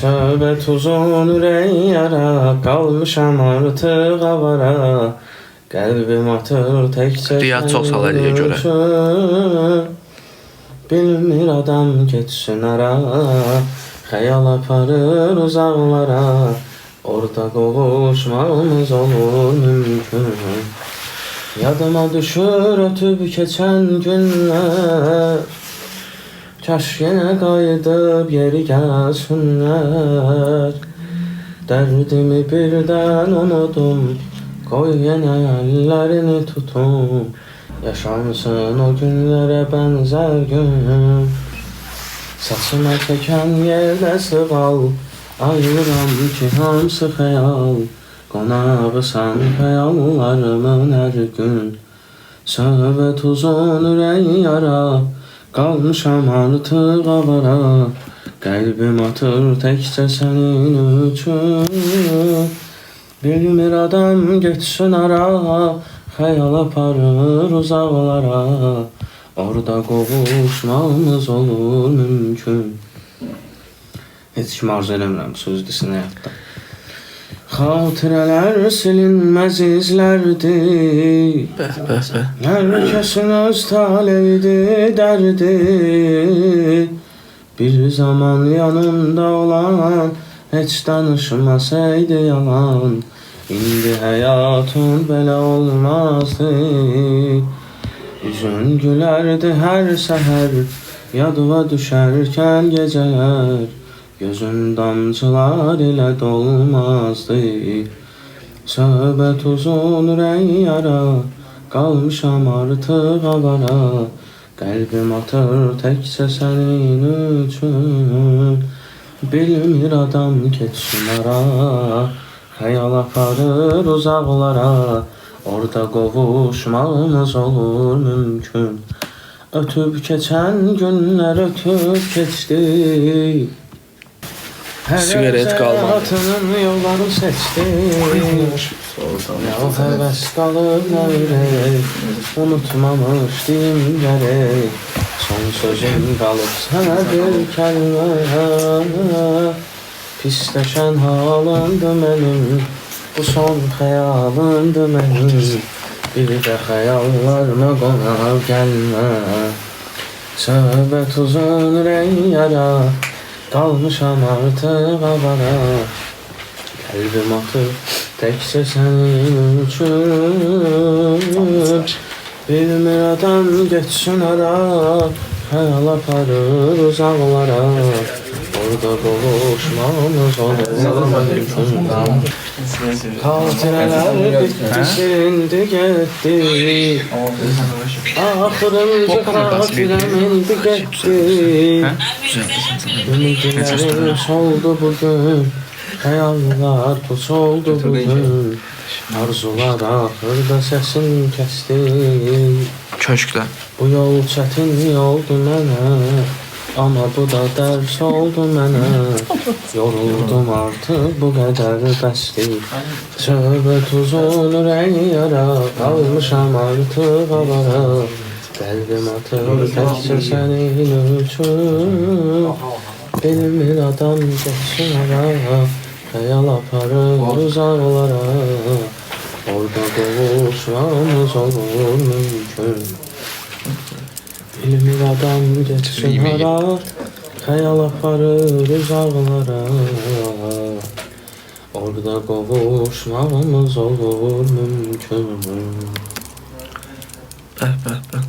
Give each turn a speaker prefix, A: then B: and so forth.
A: Söhbət uzun ürək yara, qalmışam artıq avara. Qəlbim atır təkcə
B: Riyad çox sal Əliyə görə.
A: Bilmir adam geçsin ara, xəyal aparır uzaqlara. Orada qovuşmamız olur mümkün. Yadıma düşür ötüb keçən günlər. Kaş yenə qayıdıb yeri gəlsinlər. Dərdimi birdən unudum, qoy yenə əllərini tutum. Yaşansın o günlərə bənzər gün. Saçıma çəkən yerdə sığal, ayıram ki hamısı xəyal. Qonağısan xəyallarımın hər gün. Söhbət uzun ürək yara, qalmışam artıq avara. Qəlbim atır təkcə sənin üçün. Bilmir adam geçsin ara, xəyal aparır uzaqlara. Orada qovuşmamız olur mümkün. Heç kim arzu eləmirəm söz desin həyatda. Xatirələr silinməz izlərdir. Hər kəsin öz taleyidir, dərdi. Bir zaman yanımda olan heç danışmasaydı yalan. İndi həyatın belə olmazdı. Üzün gülərdi hər səhər, yadıma düşərkən gecələr. Gözün damcılar ilə dolmazdı. Söhbət uzun ürək yara, qalmışam artıq avara. Qəlbim atır təkcə sənin üçün. Bilmir adam keçsin ara, xəyal aparır uzaqlara. Orada qovuşmamız olur mümkün. Ötüb keçən günlər ötüb keçdi.
B: Sigaret qalmadı.
A: Həyatının yolları seçdi. Nə o həvəs qalıb nə ürək, unutmamış deyim gərək. Son sözüm qalıb sənə bir kəlmə. Pisləşən halındı mənim, bu son xəyalındı mənim. Bir də xəyallarıma qonaq gəlmə. Söhbət uzun ürək yara, qalmışam artıq avara. Qəlbim atır təkcə sənin üçün. Bilmir adam geçsin ara, xəyal aparır uzaqlara. Orada qovuşmamız olur mümkün. Xatirələr bitdi, sindi, getdi. Axırıncı xatirəm indi getdi. Ümidlərim soldu bugün, xəyallar puç oldu bugün. Arzular axırda səsin kəsdi.
B: Köşkdə.
A: Bu yol çətin oldu mənə, amma bu da dərs oldu mənə. Yoruldum artıq bu qədər bəsdir. Söhbət uzun ürək yara, qalmışam artıq avara. Qəlbim atır təkcə sənin üçün. Bilmir adam geçsin ara, xəyal aparır uzaqlara. Orada qovuşmamız olur mümkün. Bilmir adam geçsin ara, xəyal aparır uzaqlara. Orada qovuşmamız olur mümkün.
B: Bəh, bəh, bəh.